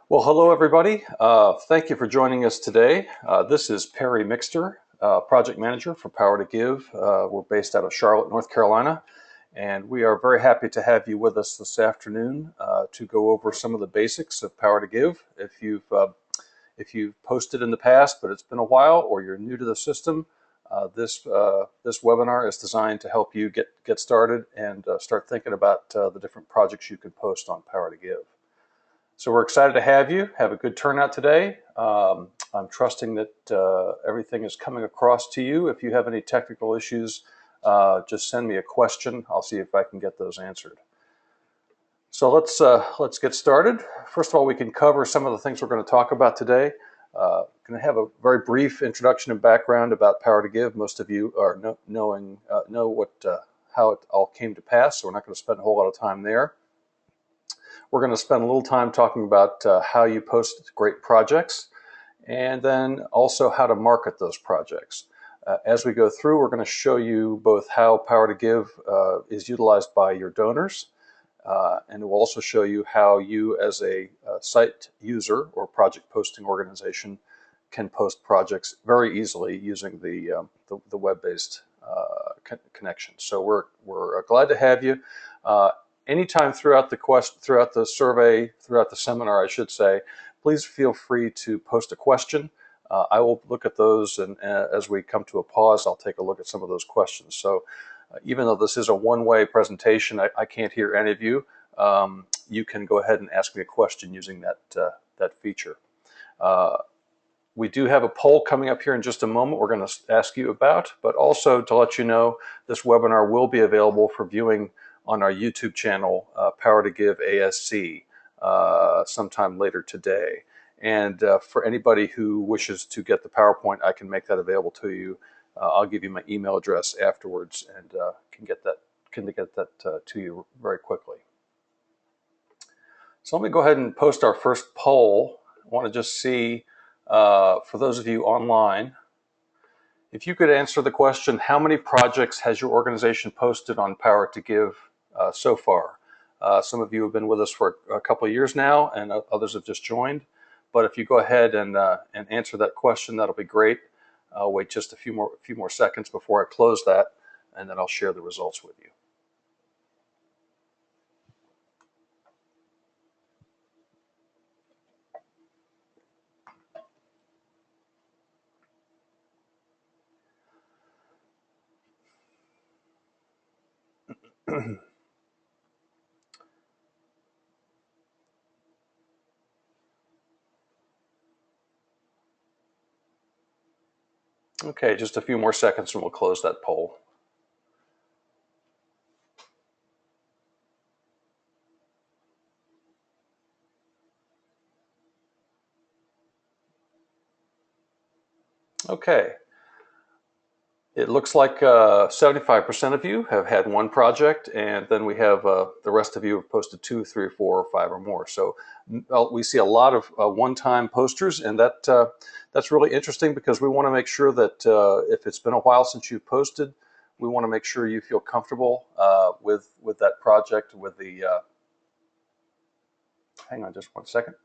Well, hello everybody. Thank you for joining us today. This is Perry Mixter, Project Manager for Power to Give. We're based out of Charlotte, North Carolina, and we are very happy to have you with us this afternoon to go over some of the basics of Power to Give. If you've posted in the past, but it's been a while, or you're new to the system, this webinar is designed to help you get started and start thinking about the different projects you can post on Power to Give. So we're excited to have you. Have a good turnout today. I'm trusting that everything is coming across to you. If you have any technical issues, just send me a question. I'll see if I can get those answered. So let's get started. First of all, we can cover some of the things we're going to talk about today. Going to have a very brief introduction and background about Power to Give. Most of you are know how it all came to pass, so we're not going to spend a whole lot of time there. We're going to spend a little time talking about how you post great projects, and then also how to market those projects. As we go through, we're going to show you both how Power to Give is utilized by your donors, and we'll also show you how you as a site user or project posting organization can post projects very easily using the web-based connection. So we're glad to have you. Anytime throughout the survey, throughout the seminar, I should say, please feel free to post a question. I will look at those, and as we come to a pause, I'll take a look at some of those questions. So even though this is a one-way presentation, I can't hear any of you. You can go ahead and ask me a question using that feature. We do have a poll coming up here in just a moment we're going to ask you about, but also to let you know, this webinar will be available for viewing on our YouTube channel, Power to Give ASC, sometime later today. And for anybody who wishes to get the PowerPoint, I can make that available to you. I'll give you my email address afterwards, and can get that to you very quickly. So let me go ahead and post our first poll. I want to just see, for those of you online, if you could answer the question, how many projects has your organization posted on Power to Give so far? Some of you have been with us for a couple of years now, and others have just joined. But if you go ahead and answer that question, that'll be great. I'll wait just a few more seconds before I close that, and then I'll share the results with you. Okay, just a few more seconds and we'll close that poll. Okay. It looks like 75% of you have had one project, and then we have the rest of you have posted 2, 3, 4, or 5 or more. So we see a lot of one-time posters, and that's really interesting because we want to make sure that if it's been a while since you've posted, we want to make sure you feel comfortable with that project. With the hang on just one second.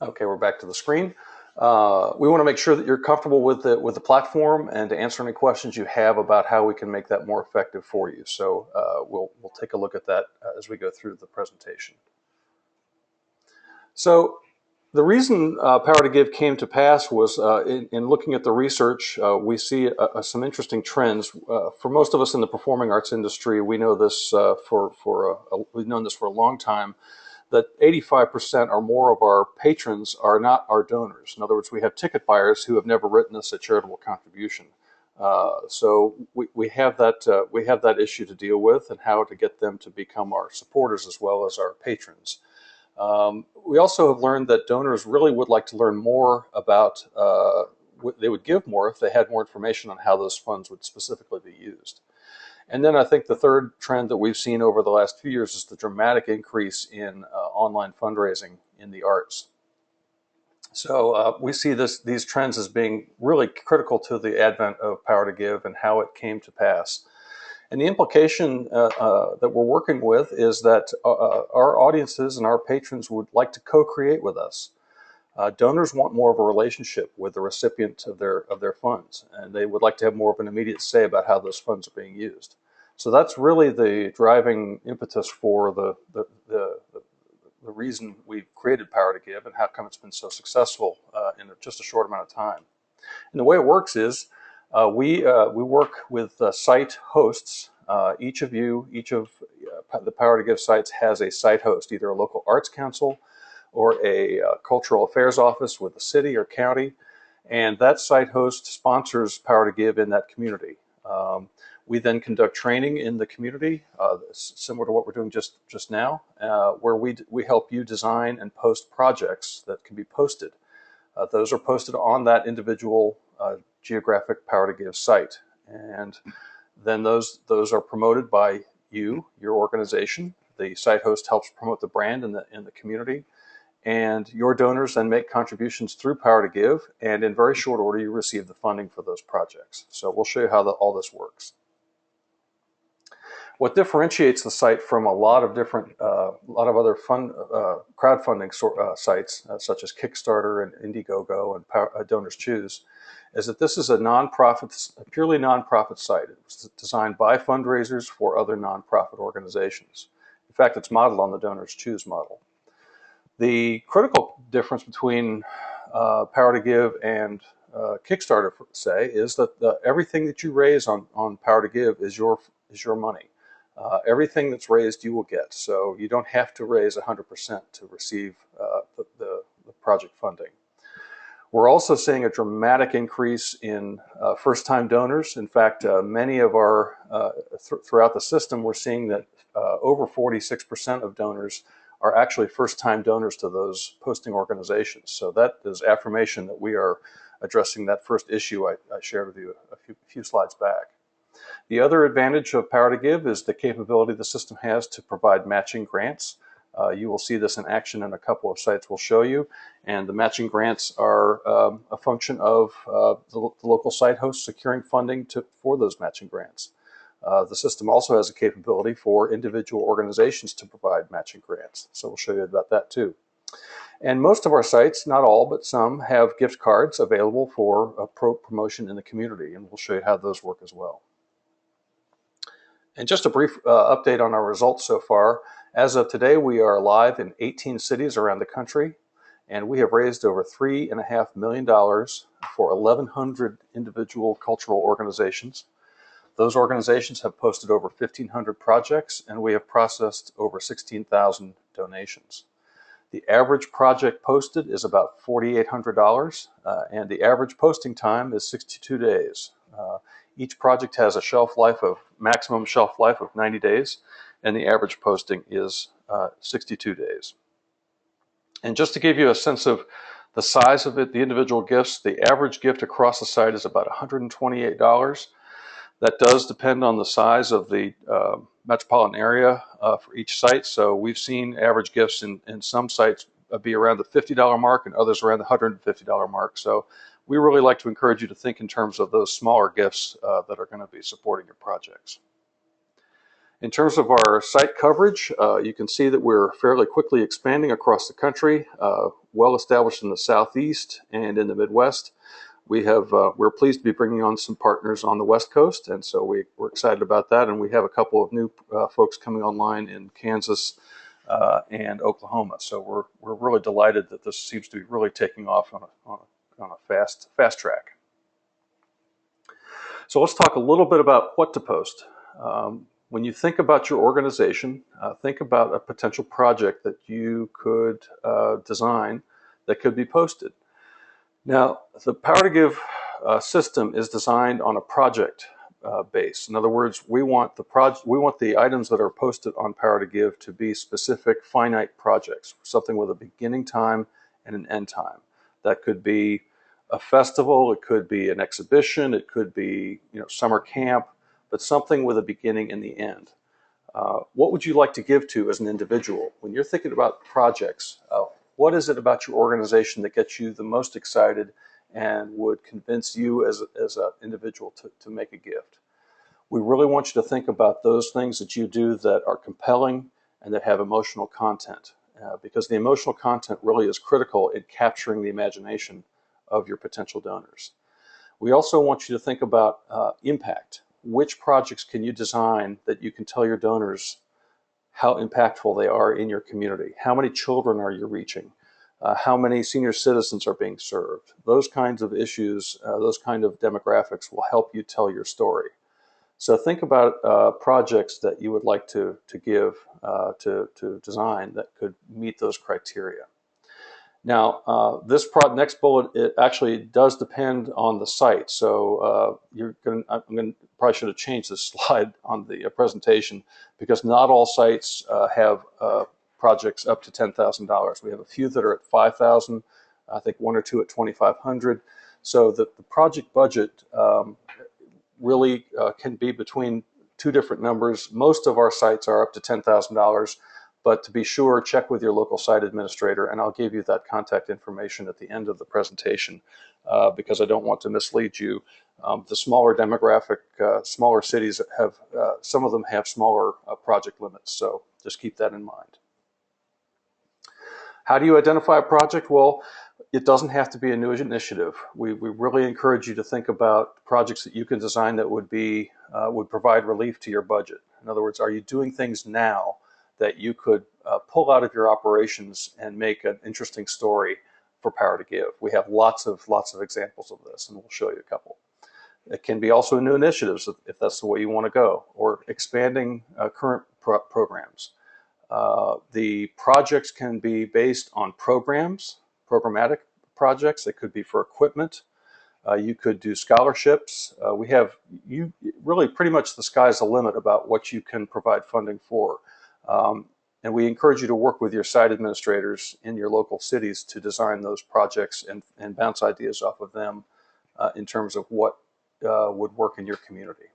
Okay, we're back to the screen. We want to make sure that you're comfortable with the platform and to answer any questions you have about how we can make that more effective for you. So we'll take a look at that as we go through the presentation. So the reason Power to Give came to pass was in looking at the research, we see some interesting trends. For most of us in the performing arts industry, we know this we've known this for a long time, that 85% or more of our patrons are not our donors. In other words, we have ticket buyers who have never written us a charitable contribution. So we have that issue to deal with, and how to get them to become our supporters as well as our patrons. We also have learned that donors really would like to learn more about, they would give more if they had more information on how those funds would specifically be used. And then I think the third trend that we've seen over the last few years is the dramatic increase in online fundraising in the arts. So we see these trends as being really critical to the advent of Power to Give and how it came to pass. And the implication that we're working with is that our audiences and our patrons would like to co-create with us. Donors want more of a relationship with the recipient of their funds, and they would like to have more of an immediate say about how those funds are being used. So that's really the driving impetus for the reason we created Power to Give and how come it's been so successful in just a short amount of time. And the way it works is we work with site hosts. Each of the Power to Give sites has a site host, either a local arts council or a cultural affairs office with the city or county, and that site host sponsors Power to Give in that community. We then conduct training in the community, similar to what we're doing just now, where we help you design and post projects that can be posted. Those are posted on that individual geographic Power to Give site, and then those are promoted by your organization. The site host helps promote the brand in the community, and your donors then make contributions through Power to Give, and in very short order you receive the funding for those projects. So we'll show you how all this works. What differentiates the site from a lot of other crowdfunding sites, such as Kickstarter and Indiegogo and Donors Choose, is that this is a purely nonprofit site. It was designed by fundraisers for other nonprofit organizations. In fact, it's modeled on the Donors Choose model. The critical difference between Power to Give and Kickstarter, say, is that everything that you raise on Power to Give is your money. Everything that's raised you will get, so you don't have to raise 100% to receive the project funding. We're also seeing a dramatic increase in first-time donors. In fact, many of our, throughout the system, we're seeing that over 46% of donors are actually first-time donors to those posting organizations. So that is affirmation that we are addressing that first issue I shared with you a few slides back. The other advantage of Power to Give is the capability the system has to provide matching grants. You will see this in action in a couple of sites we'll show you, and the matching grants are a function of the local site host securing funding for those matching grants. The system also has a capability for individual organizations to provide matching grants, so we'll show you about that too. And most of our sites, not all, but some, have gift cards available for promotion in the community, and we'll show you how those work as well. And just a brief update on our results so far. As of today, we are live in 18 cities around the country, and we have raised over $3.5 million for 1,100 individual cultural organizations. Those organizations have posted over 1,500 projects, and we have processed over 16,000 donations. The average project posted is about $4,800, and the average posting time is 62 days. Each project has a maximum shelf life of 90 days, and the average posting is 62 days. And just to give you a sense of the size of it, the individual gifts, the average gift across the site is about $128. That does depend on the size of the metropolitan area for each site. So we've seen average gifts in some sites be around the $50 mark and others around the $150 mark. So we really like to encourage you to think in terms of those smaller gifts that are going to be supporting your projects. In terms of our site coverage, you can see that we're fairly quickly expanding across the country, well established in the Southeast and in the Midwest. We're pleased to be bringing on some partners on the West Coast, and so we're excited about that. And we have a couple of new folks coming online in Kansas and Oklahoma. So we're really delighted that this seems to be really taking off on a fast track. So let's talk a little bit about what to post. When you think about your organization, think about a potential project that you could design that could be posted. Now, the Power to Give system is designed on a project base. In other words, we want the items that are posted on Power to Give to be specific finite projects, something with a beginning time and an end time. That could be a festival, it could be an exhibition, it could be summer camp, but something with a beginning and the end. What would you like to give to as an individual? When you're thinking about projects, what is it about your organization that gets you the most excited and would convince you as an individual to make a gift? We really want you to think about those things that you do that are compelling and that have emotional content, because the emotional content really is critical in capturing the imagination of your potential donors. We also want you to think about impact. Which projects can you design that you can tell your donors how impactful they are in your community? How many children are you reaching? How many senior citizens are being served? Those kinds of issues, those kind of demographics will help you tell your story. So think about projects that you would like to give, to design that could meet those criteria. Now, this next bullet, it actually does depend on the site. So probably should have changed this slide on the presentation, because not all sites have projects up to $10,000. We have a few that are at $5,000. I think one or two at $2,500. So the project budget really can be between two different numbers. Most of our sites are up to $10,000. But to be sure, check with your local site administrator, and I'll give you that contact information at the end of the presentation, because I don't want to mislead you. The smaller demographic, smaller cities have, some of them have smaller project limits, so just keep that in mind. How do you identify a project? Well, it doesn't have to be a new initiative. We really encourage you to think about projects that you can design that would provide relief to your budget. In other words, are you doing things now that you could pull out of your operations and make an interesting story for Power to Give? We have lots of examples of this, and we'll show you a couple. It can be also new initiatives if that's the way you want to go, or expanding current programs. The projects can be based on programmatic projects. It could be for equipment. You could do scholarships. Really pretty much the sky's the limit about what you can provide funding for. And we encourage you to work with your site administrators in your local cities to design those projects and bounce ideas off of them in terms of what would work in your community.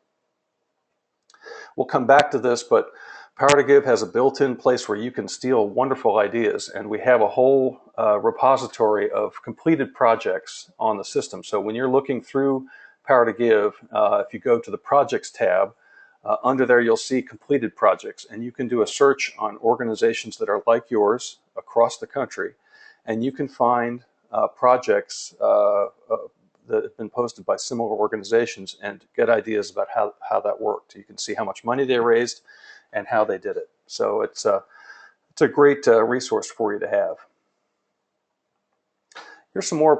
We'll come back to this, but Power to Give has a built-in place where you can steal wonderful ideas, and we have a whole repository of completed projects on the system. So when you're looking through Power to Give, if you go to the Projects tab, under there you'll see completed projects, and you can do a search on organizations that are like yours across the country, and you can find projects that have been posted by similar organizations and get ideas about how that worked. You can see how much money they raised and how they did it. So it's a great resource for you to have. Here's some more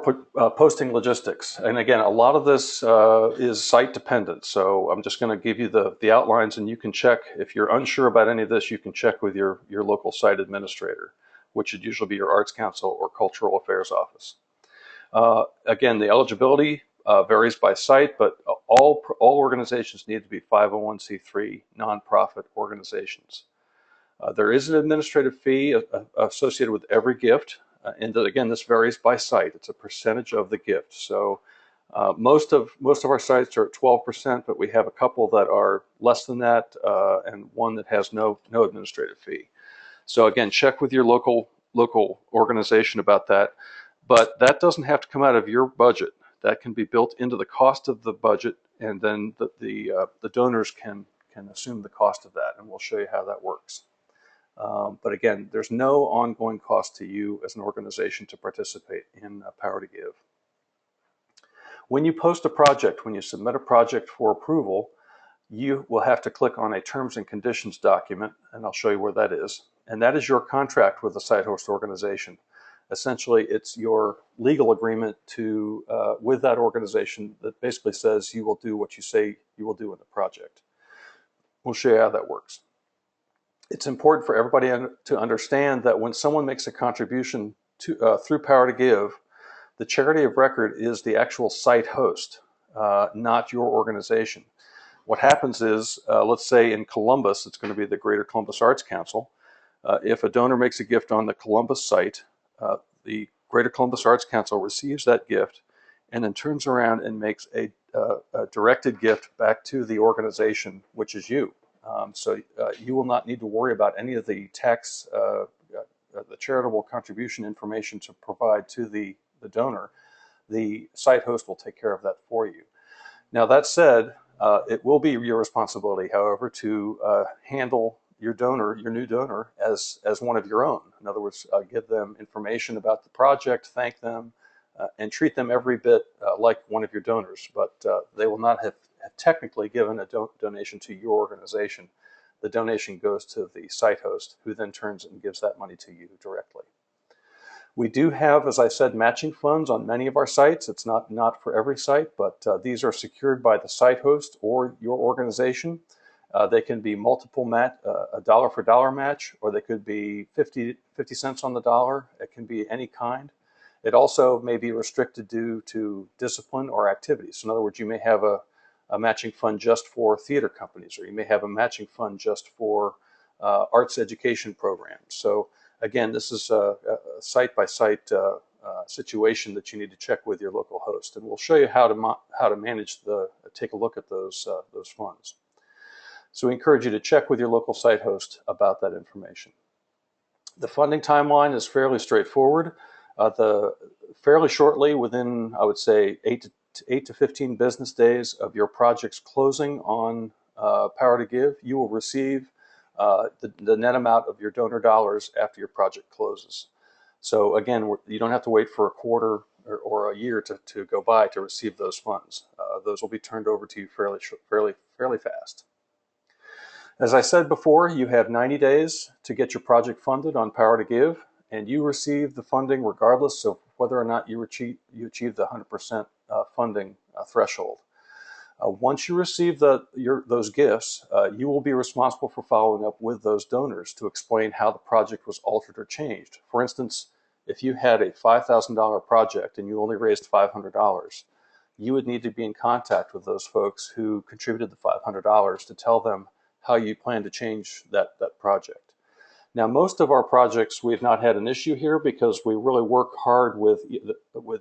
posting logistics. And again, a lot of this is site dependent. So I'm just going to give you the outlines, and you can check. If you're unsure about any of this, you can check with your local site administrator, which would usually be your Arts Council or Cultural Affairs Office. Again, the eligibility varies by site, but all organizations need to be 501c3 nonprofit organizations. There is an administrative fee associated with every gift, and again, this varies by site. It's a percentage of the gift. So most of our sites are at 12%, but we have a couple that are less than that, and one that has no administrative fee. So again, check with your local organization about that. But that doesn't have to come out of your budget. That can be built into the cost of the budget, and then the donors can assume the cost of that, and we'll show you how that works. But again, there's no ongoing cost to you as an organization to participate in Power to Give. When you post a project, when you submit a project for approval, you will have to click on a Terms and Conditions document, and I'll show you where that is. And that is your contract with the site host organization. Essentially, it's your legal agreement with that organization that basically says you will do what you say you will do in the project. We'll show you how that works. It's important for everybody to understand that when someone makes a contribution through Power to Give, the charity of record is the actual site host, not your organization. What happens is, let's say in Columbus, it's going to be the Greater Columbus Arts Council. If a donor makes a gift on the Columbus site, the Greater Columbus Arts Council receives that gift and then turns around and makes a directed gift back to the organization, which is you. So you will not need to worry about any of the the charitable contribution information to provide to the donor. The site host will take care of that for you. Now, that said, It will be your responsibility, however, to handle your donor, your new donor, as one of your own. In other words, give them information about the project, thank them, and treat them every bit like one of your donors. But they will not have technically given a donation to your organization. The donation goes to the site host, who then turns and gives that money to you directly. We do have, as I said, matching funds on many of our sites. It's not for every site, but these are secured by the site host or your organization. They can be multiple a dollar for dollar match, or they could be 50 cents on the dollar. It can be any kind. It also may be restricted due to discipline or activities. So in other words, you may have a matching fund just for theater companies, or you may have a matching fund just for arts education programs. So again, this is a site-by-site situation that you need to check with your local host, and we'll show you how to manage take a look at those funds. So we encourage you to check with your local site host about that information. The funding timeline is fairly straightforward. Fairly shortly, within, I would say, 8 to 15 business days of your project's closing on Power to Give, you will receive the net amount of your donor dollars after your project closes. So again, you don't have to wait for a quarter or a year to go by to receive those funds. Those will be turned over to you fairly fast. As I said before, you have 90 days to get your project funded on Power to Give, and you receive the funding regardless of whether or not you achieve the 100% funding threshold. Once you receive those gifts, you will be responsible for following up with those donors to explain how the project was altered or changed. For instance, if you had a $5,000 project and you only raised $500, you would need to be in contact with those folks who contributed the $500 to tell them how you plan to change that project. Now, most of our projects, we have not had an issue here because we really work hard with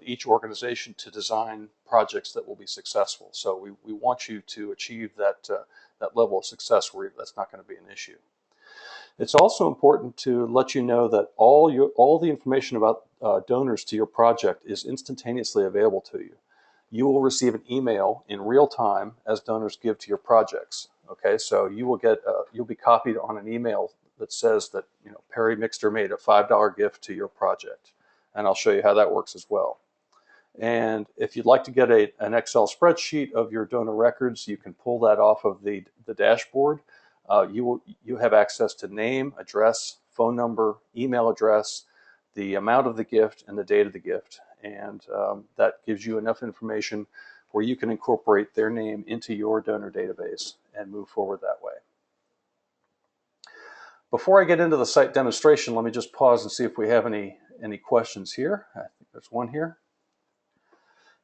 each organization to design projects that will be successful. So we want you to achieve that level of success where that's not going to be an issue. It's also important to let you know that all the information about donors to your project is instantaneously available to you. You will receive an email in real time as donors give to your projects. Okay, so you'll be copied on an email that says that Perry Mixter made a $5 gift to your project, and I'll show you how that works as well. And if you'd like to get an Excel spreadsheet of your donor records, you can pull that off of the dashboard. You have access to name, address, phone number, email address, the amount of the gift, and the date of the gift, and that gives you enough information where you can incorporate their name into your donor database and move forward that way. Before I get into the site demonstration, let me just pause and see if we have any questions here. I think there's one here.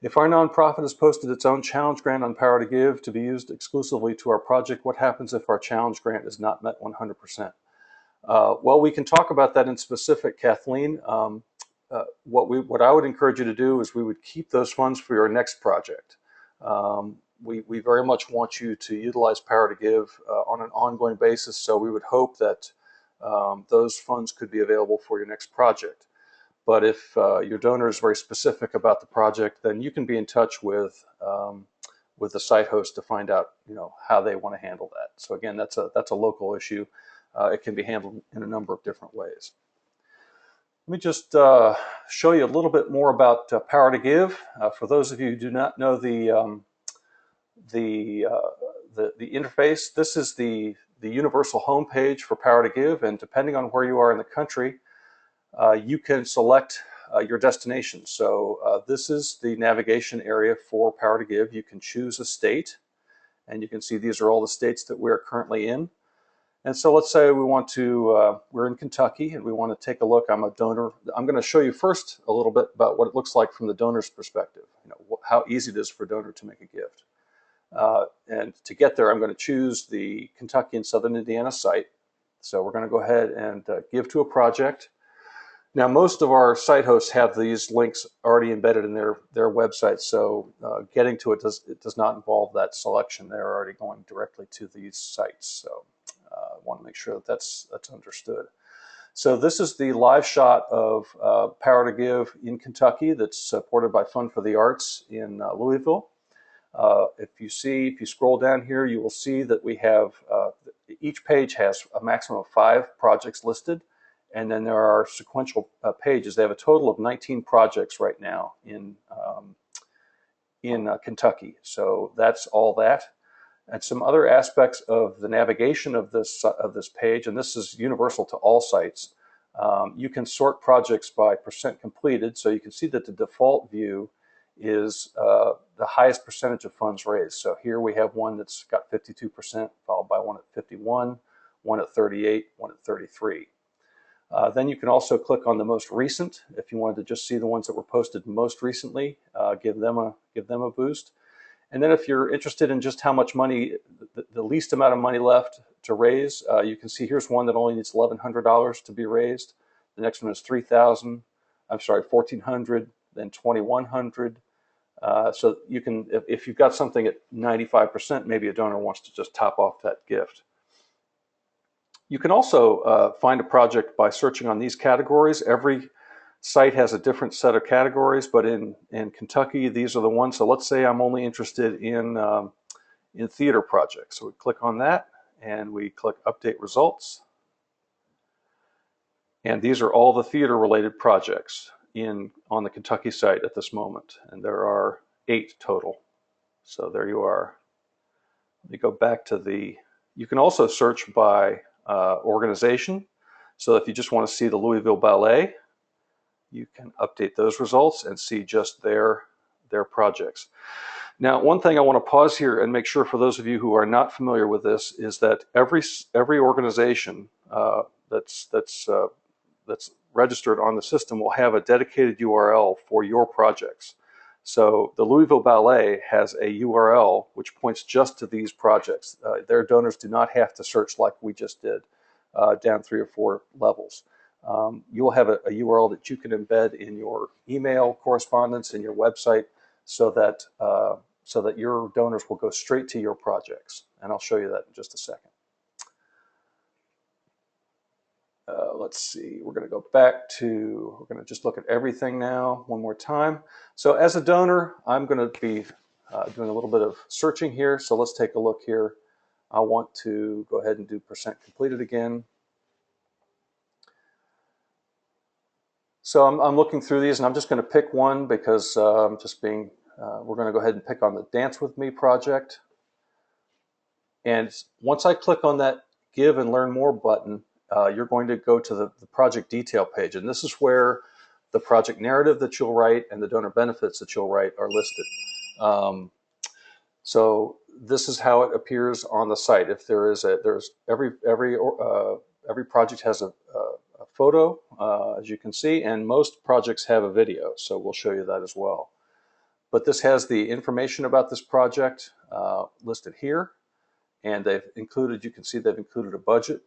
If our nonprofit has posted its own challenge grant on Power to Give to be used exclusively to our project, what happens if our challenge grant is not met 100%? Well, we can talk about that in specific, Kathleen. What I would encourage you to do is we would keep those funds for your next project. We very much want you to utilize Power to Give on an ongoing basis, so we would hope that those funds could be available for your next project. But if your donor is very specific about the project, then you can be in touch with the site host to find out how they want to handle that. So again, that's a local issue. It can be handled in a number of different ways. Let me just show you a little bit more about Power to Give. For those of you who do not know the interface, this is the universal homepage for Power to Give, and depending on where you are in the country, you can select your destination. So this is the navigation area for Power to Give. You can choose a state, and you can see these are all the states that we're currently in. And so let's say we're in Kentucky and we want to take a look. I'm a donor. I'm going to show you first a little bit about what it looks like from the donor's perspective, how easy it is for a donor to make a gift. And to get there, I'm going to choose the Kentucky and Southern Indiana site. So we're going to go ahead and give to a project. Now, most of our site hosts have these links already embedded in their website, so getting to it does not involve that selection. They're already going directly to these sites. So I want to make sure that that's understood. So this is the live shot of Power to Give in Kentucky that's supported by Fund for the Arts in Louisville. If you scroll down here, you will see that we have, each page has a maximum of 5 projects listed, and then there are sequential pages. They have a total of 19 projects right now in Kentucky. So that's all that. And some other aspects of the navigation of this page, and this is universal to all sites. You can sort projects by percent completed, so you can see that the default view is the highest percentage of funds raised. So here we have one that's got 52%, followed by one at 51, one at 38, one at 33. Then you can also click on the most recent if you wanted to just see the ones that were posted most recently. Give them a boost. And then if you're interested in just how much money, the least amount of money left to raise, you can see here's one that only needs $1,100 to be raised. The next one is $1,400, then $2,100. So you can, if you've got something at 95%, maybe a donor wants to just top off that gift. You can also find a project by searching on these categories. Every site has a different set of categories, but in Kentucky, these are the ones. So let's say I'm only interested in theater projects. So we click on that, and we click Update Results. And these are all the theater-related projects on the Kentucky site at this moment, and there are 8 total. So there you are. Let me go back to you can also search by organization. So if you just want to see the Louisville Ballet, you can update those results and see just their projects. Now, one thing I want to pause here and make sure for those of you who are not familiar with this is that every organization that's registered on the system will have a dedicated URL for your projects. So the Louisville Ballet has a URL which points just to these projects. Their donors do not have to search like we just did down 3 or 4 levels. You'll have a URL that you can embed in your email correspondence, in your website, so that your donors will go straight to your projects. And I'll show you that in just a second. Let's see, we're going to go back to, we're going to just look at everything now one more time. So as a donor, I'm going to be doing a little bit of searching here. So let's take a look here. I want to go ahead and do percent completed again. So I'm looking through these, and I'm just going to pick one because we're going to go ahead and pick on the Dance With Me project. And once I click on that Give and Learn More button, you're going to go to the project detail page, and this is where the project narrative that you'll write and the donor benefits that you'll write are listed. So this is how it appears on the site. If every project has a photo, as you can see, and most projects have a video, so we'll show you that as well. But this has the information about this project listed here, and you can see they've included a budget.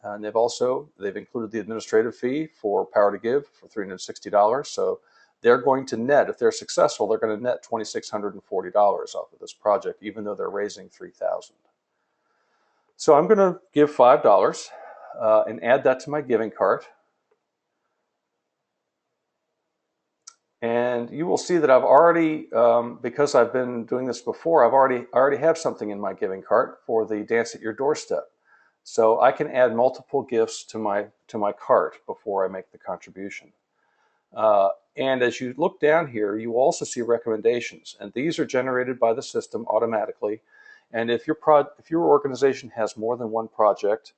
And they've included the administrative fee for Power to Give for $360. So they're going to net, if they're successful, they're going to net $2,640 off of this project, even though they're raising $3,000. So I'm going to give $5 and add that to my giving cart. And you will see that I've already, because I've been doing this before, I already have something in my giving cart for the Dance at Your Doorstep. So I can add multiple gifts to my cart before I make the contribution. And as you look down here, you will also see recommendations, and these are generated by the system automatically. And if your organization has more than one project,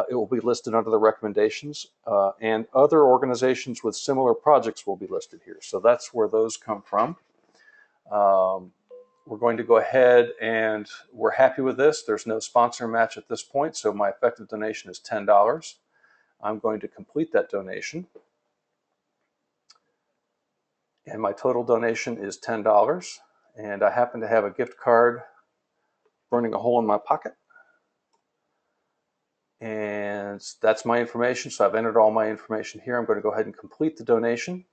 it will be listed under the recommendations, and other organizations with similar projects will be listed here. So that's where those come from. We're going to go ahead, and we're happy with this. There's no sponsor match at this point, so my effective donation is $10. I'm going to complete that donation. And my total donation is $10. And I happen to have a gift card burning a hole in my pocket. And that's my information, so I've entered all my information here. I'm going to go ahead and complete the donation.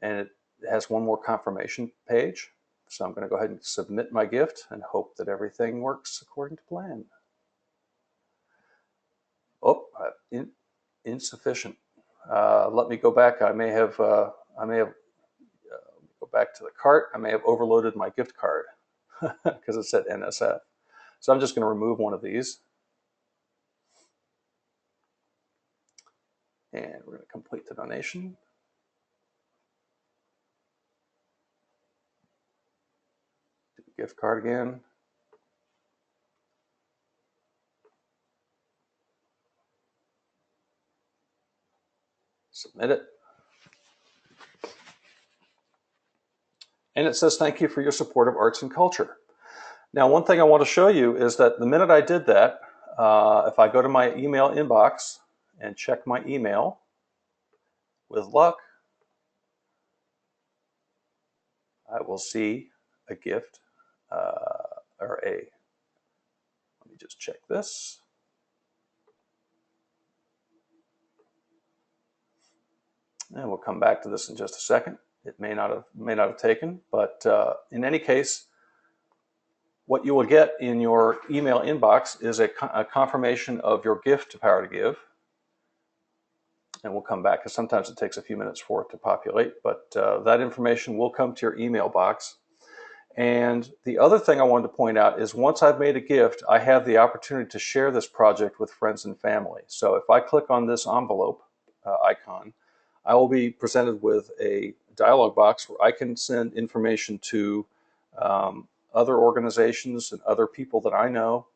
And it has one more confirmation page. So I'm going to go ahead and submit my gift and hope that everything works according to plan. Oh, insufficient. Let me go back. I may have go back to the cart. I may have overloaded my gift card because it said NSF. So I'm just going to remove one of these. And we're going to complete the donation. Do the gift card again. Submit it. And it says, thank you for your support of arts and culture. Now, one thing I want to show you is that the minute I did that, if I go to my email inbox and check my email, with luck, I will see a gift or a, let me just check this. And we'll come back to this in just a second. It may not have taken, but in any case, what you will get in your email inbox is a confirmation of your gift to Power to Give. And we'll come back because sometimes it takes a few minutes for it to populate, but that information will come to your email box. And the other thing I wanted to point out is once I've made a gift, I have the opportunity to share this project with friends and family. So if I click on this envelope icon, I will be presented with a dialog box where I can send information to other organizations and other people that I know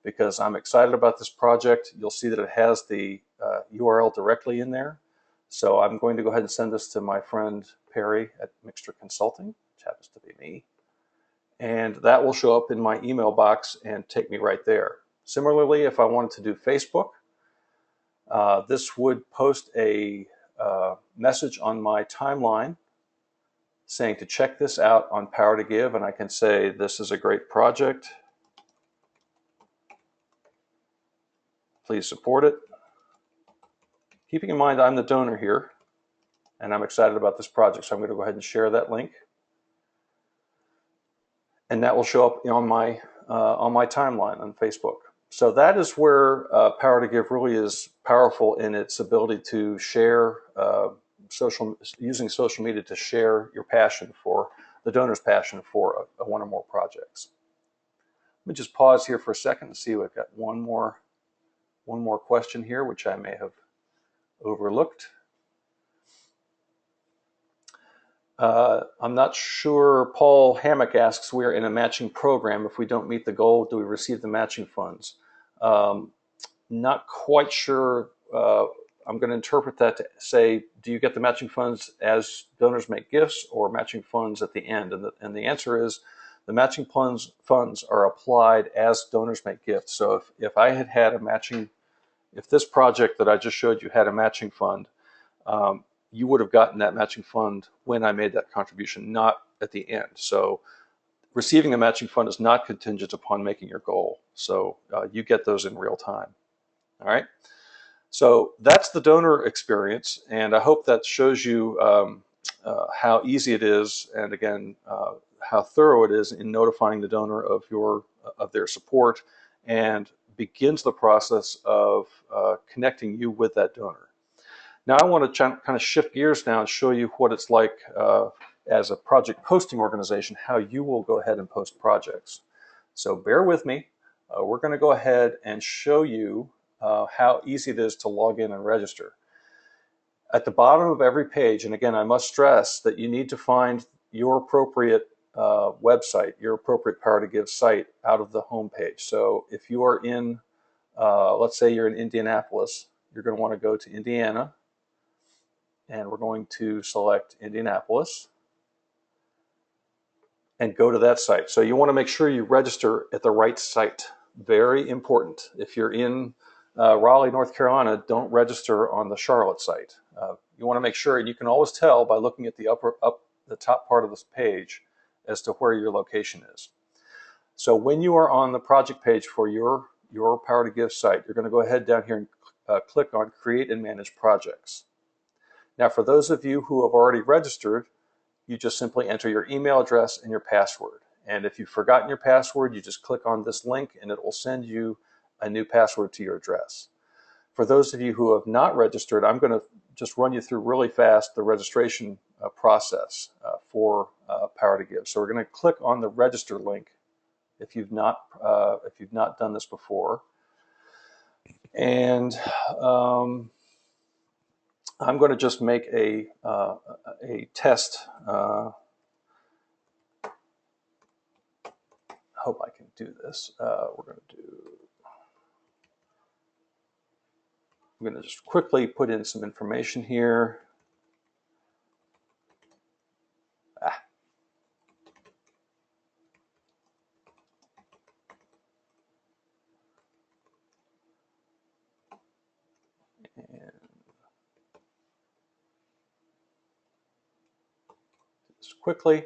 because I'm excited about this project. You'll see that it has the URL directly in there. So I'm going to go ahead and send this to my friend Perry at Mixter Consulting, which happens to be me. And that will show up in my email box and take me right there. Similarly, if I wanted to do Facebook, this would post a message on my timeline saying to check this out on Power to Give, and I can say this is a great project. Please support it. Keeping in mind I'm the donor here, and I'm excited about this project, so I'm going to go ahead and share that link. And that will show up on my timeline on Facebook. So that is where Power to Give really is powerful in its ability to share using social media to share your passion for the donor's passion for one or more projects. Let me just pause here for a second and see. We've got one more question here, which I may have overlooked. I'm not sure. Paul Hammock asks, we are in a matching program. If we don't meet the goal, do we receive the matching funds? Not quite sure. I'm going to interpret that to say, do you get the matching funds as donors make gifts or matching funds at the end? And the answer is the matching funds are applied as donors make gifts. So if I had a matching, if this project that I just showed you had a matching fund, you would have gotten that matching fund when I made that contribution, not at the end. So receiving a matching fund is not contingent upon making your goal. So you get those in real time. All right. So that's the donor experience, and I hope that shows you how easy it is, and again, how thorough it is in notifying the donor of their support, and begins the process of connecting you with that donor. Now I want to kind of shift gears now and show you what it's like as a project posting organization, how you will go ahead and post projects. So bear with me. We're going to go ahead and show you how easy it is to log in and register. At the bottom of every page, and again, I must stress that you need to find your appropriate website, your appropriate Power to Give site out of the home page. So if you are in, let's say you're in Indianapolis, you're going to want to go to Indiana, and we're going to select Indianapolis and go to that site. So you want to make sure you register at the right site. Very important. If you're in Raleigh, North Carolina, don't register on the Charlotte site. You want to make sure, and you can always tell by looking at the the top part of this page as to where your location is. So when you are on the project page for your Power to Give site, you're going to go ahead down here and click on Create and Manage Projects. Now, for those of you who have already registered, you just simply enter your email address and your password. And if you've forgotten your password, you just click on this link and it will send you a new password to your address. For those of you who have not registered, I'm going to just run you through really fast the registration process for Power to Give. So we're going to click on the register link if you've not done this before, and I'm going to just make a test. Hope I can do this. I'm going to just quickly put in some information here. And just quickly.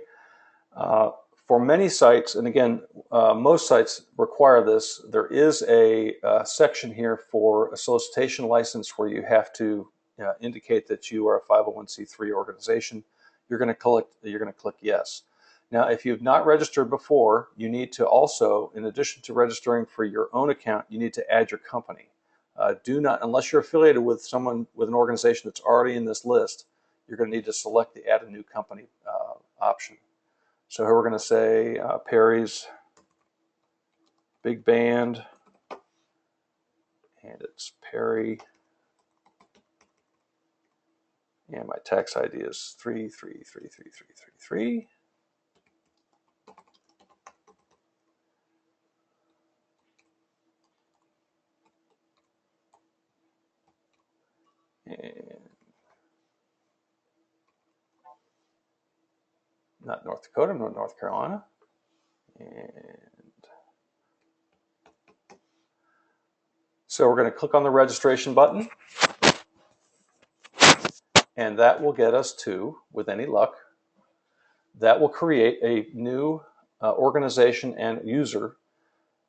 For many sites, and again, most sites require this, there is a section here for a solicitation license where you have to indicate that you are a 501c3 organization. You're going to click yes. Now, if you've not registered before, you need to also, in addition to registering for your own account, you need to add your company. Do not, unless you're affiliated with someone with an organization that's already in this list, you're going to need to select the Add a New Company option. So here we're going to say Perry's Big Band, and it's Perry, and my tax ID is 33333333. And not North Dakota, not North Carolina. And so we're going to click on the registration button, and that will get us to, with any luck, that will create a new organization and user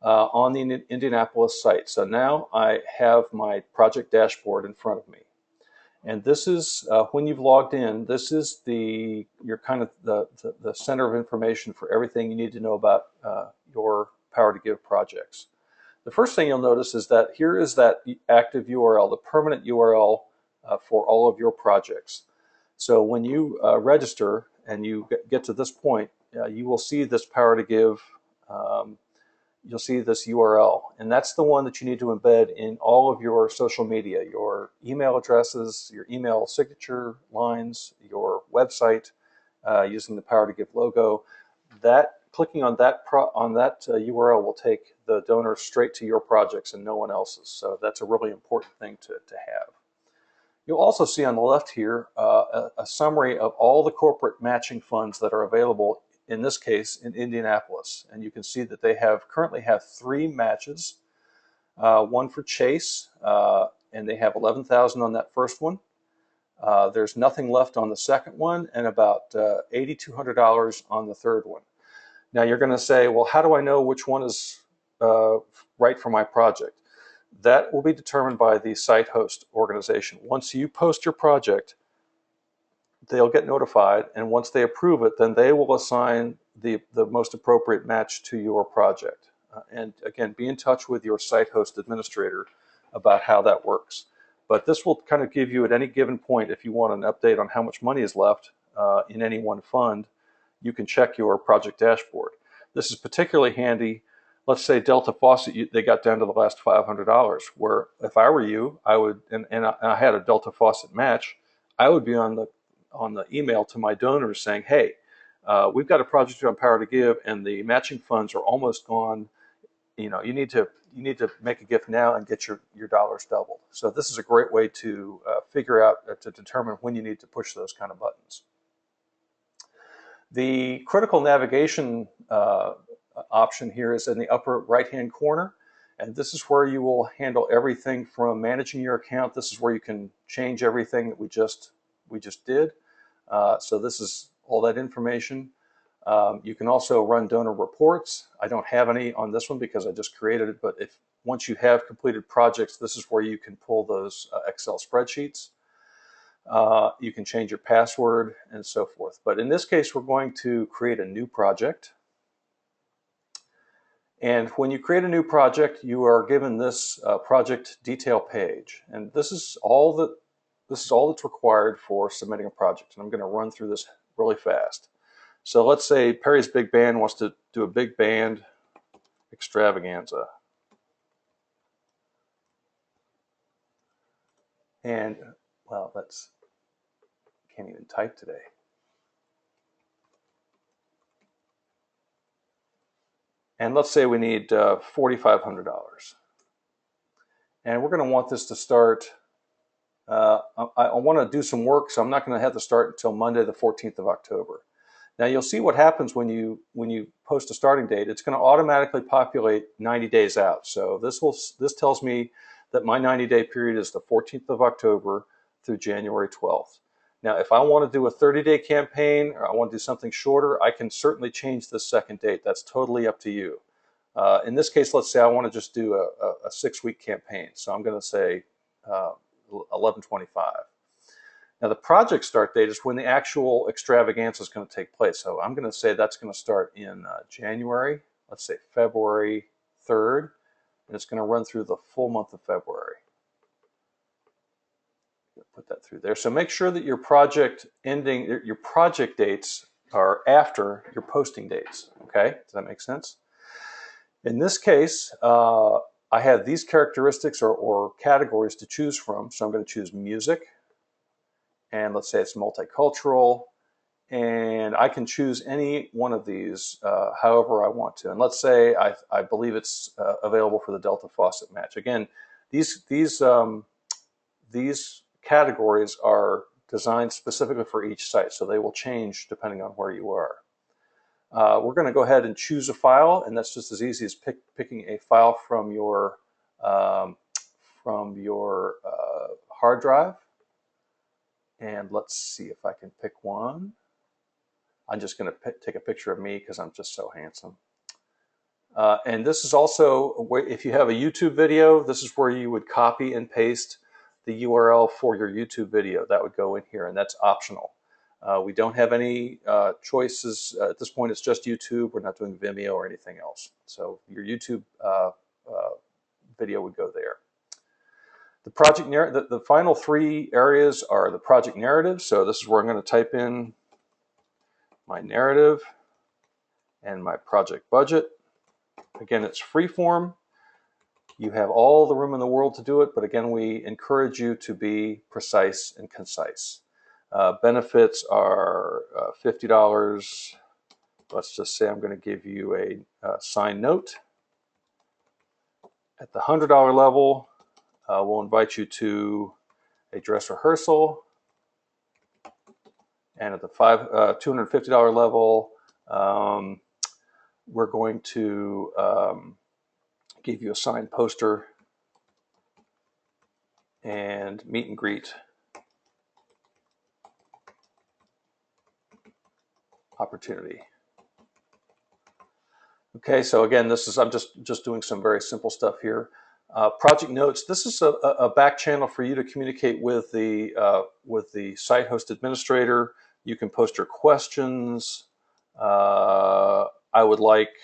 on the Indianapolis site. So now I have my project dashboard in front of me. And this is, when you've logged in, this is your kind of the center of information for everything you need to know about your Power to Give projects. The first thing you'll notice is that here is that active URL, the permanent URL for all of your projects. So when you register and you get to this point, you will see this Power to Give. You'll see this URL, and that's the one that you need to embed in all of your social media, your email addresses, your email signature lines, your website, using the Power to Give logo. Clicking on that URL will take the donor straight to your projects and no one else's. So that's a really important thing to have. You'll also see on the left here a summary of all the corporate matching funds that are available, in this case, in Indianapolis. And you can see that they currently have 3 matches, one for Chase, and they have $11,000 on that first one. There's nothing left on the second one, and about $8,200 on the third one. Now you're going to say, well, how do I know which one is right for my project? That will be determined by the site host organization. Once you post your project, they'll get notified, and once they approve it, then they will assign the most appropriate match to your project. And again, be in touch with your site host administrator about how that works. But this will kind of give you at any given point, if you want an update on how much money is left in any one fund, you can check your project dashboard. This is particularly handy. Let's say Delta Faucet, they got down to the last $500, where if I were you, I would, and I had a Delta Faucet match, I would be on the email to my donors saying, hey, we've got a project on Power to Give, and the matching funds are almost gone. You know, you need to make a gift now and get your dollars doubled. So this is a great way to figure out, to determine when you need to push those kind of buttons. The critical navigation option here is in the upper right-hand corner, and this is where you will handle everything from managing your account. This is where you can change everything that we just did. So this is all that information. You can also run donor reports. I don't have any on this one because I just created it, but once you have completed projects, this is where you can pull those Excel spreadsheets. You can change your password and so forth. But in this case, we're going to create a new project. And when you create a new project, you are given this project detail page. And this is all that this is all that's required for submitting a project. And I'm going to run through this really fast. So let's say Perry's Big Band wants to do a big band extravaganza. And, well, can't even type today. And let's say we need $4,500. And we're going to want this to start, I want to do some work, so I'm not going to have to start until Monday the 14th of October. Now you'll see what happens when you post a starting date. It's going to automatically populate 90 days out. So this tells me that my 90-day period is the 14th of October through January 12th. Now, if I want to do a 30-day campaign or I want to do something shorter, I can certainly change the second date. That's totally up to you. In this case, let's say I want to just do a 6-week campaign. So I'm going to say 11/25. Now, the project start date is when the actual extravaganza is going to take place. So I'm going to say that's going to start in January, let's say February 3rd, and it's going to run through the full month of February. Put that through there. So make sure that your project dates are after your posting dates. Okay, does that make sense? In this case, I have these characteristics or categories to choose from. So I'm going to choose music, and let's say it's multicultural, and I can choose any one of these however I want to. And let's say I believe it's available for the Delta Faucet match. Again, these categories are designed specifically for each site, so they will change depending on where you are. We're going to go ahead and choose a file, and that's just as easy as picking a file from your hard drive. And let's see if I can pick one. I'm just going to take a picture of me because I'm just so handsome. And this is also, if you have a YouTube video, this is where you would copy and paste the URL for your YouTube video. That would go in here, and that's optional. We don't have any choices. At this point, it's just YouTube. We're not doing Vimeo or anything else. So your YouTube video would go there. The project the final 3 areas are the project narrative. So this is where I'm going to type in my narrative and my project budget. Again, it's free form. You have all the room in the world to do it, but again, we encourage you to be precise and concise. Benefits are $50. Let's just say I'm going to give you a signed note. At the $100 level, we'll invite you to a dress rehearsal. And at the $250 level, we're going to give you a signed poster and meet and greet opportunity. Okay, so again, I'm just doing some very simple stuff here. Project notes. This is a back channel for you to communicate with the site host administrator. You can post your questions. I would like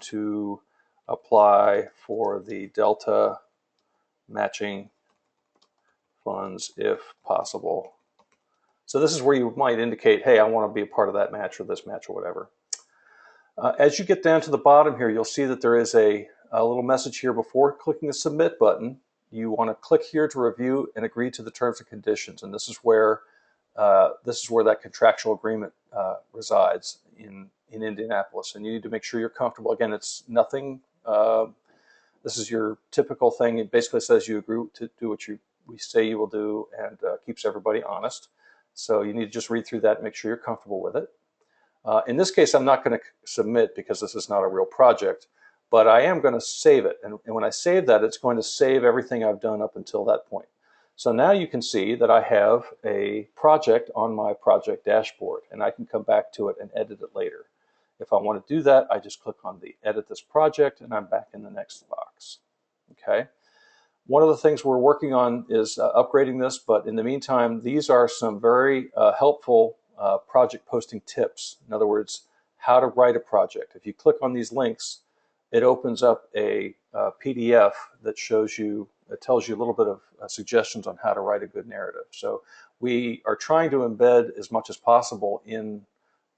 to apply for the Delta matching funds if possible. So this is where you might indicate, hey, I want to be a part of that match or this match or whatever. As you get down to the bottom here, you'll see that there is a little message here before clicking the submit button. You want to click here to review and agree to the terms and conditions, and this is where that contractual agreement resides in Indianapolis, and you need to make sure you're comfortable. Again, it's nothing. This is your typical thing. It basically says you agree to do what we say you will do, and keeps everybody honest. So you need to just read through that and make sure you're comfortable with it. In this case, I'm not going to submit because this is not a real project, but I am going to save it. And when I save that, it's going to save everything I've done up until that point. So now you can see that I have a project on my project dashboard, and I can come back to it and edit it later. If I want to do that, I just click on the Edit This Project, and I'm back in the next box. Okay. One of the things we're working on is upgrading this, but in the meantime, these are some very helpful project posting tips. In other words, how to write a project. If you click on these links, it opens up a PDF that shows you it tells you a little bit of suggestions on how to write a good narrative. So we are trying to embed as much as possible in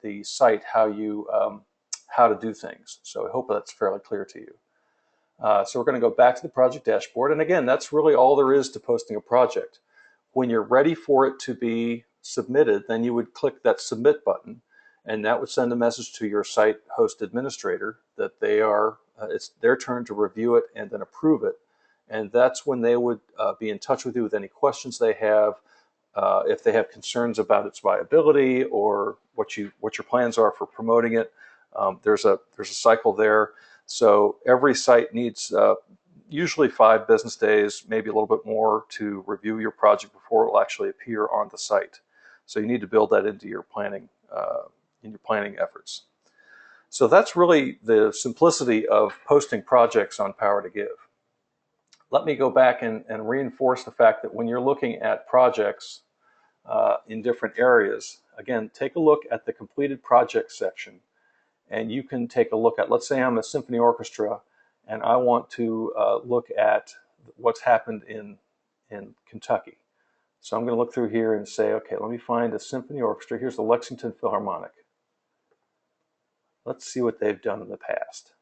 the site how to do things. So I hope that's fairly clear to you. So we're going to go back to the project dashboard. And again, that's really all there is to posting a project. When you're ready for it to be submitted, then you would click that submit button, and that would send a message to your site host administrator that it's their turn to review it and then approve it. And that's when they would be in touch with you with any questions they have, if they have concerns about its viability or what your plans are for promoting it. There's a cycle there. So every site needs usually 5 business days, maybe a little bit more, to review your project before it will actually appear on the site. So you need to build that into your planning efforts. So that's really the simplicity of posting projects on Power to Give. Let me go back and reinforce the fact that when you're looking at projects in different areas, again, take a look at the completed project section, and you can take a look at, let's say I'm a symphony orchestra and I want to look at what's happened in Kentucky. So I'm going to look through here and say, okay, let me find a symphony orchestra. Here's the Lexington Philharmonic. Let's see what they've done in the past.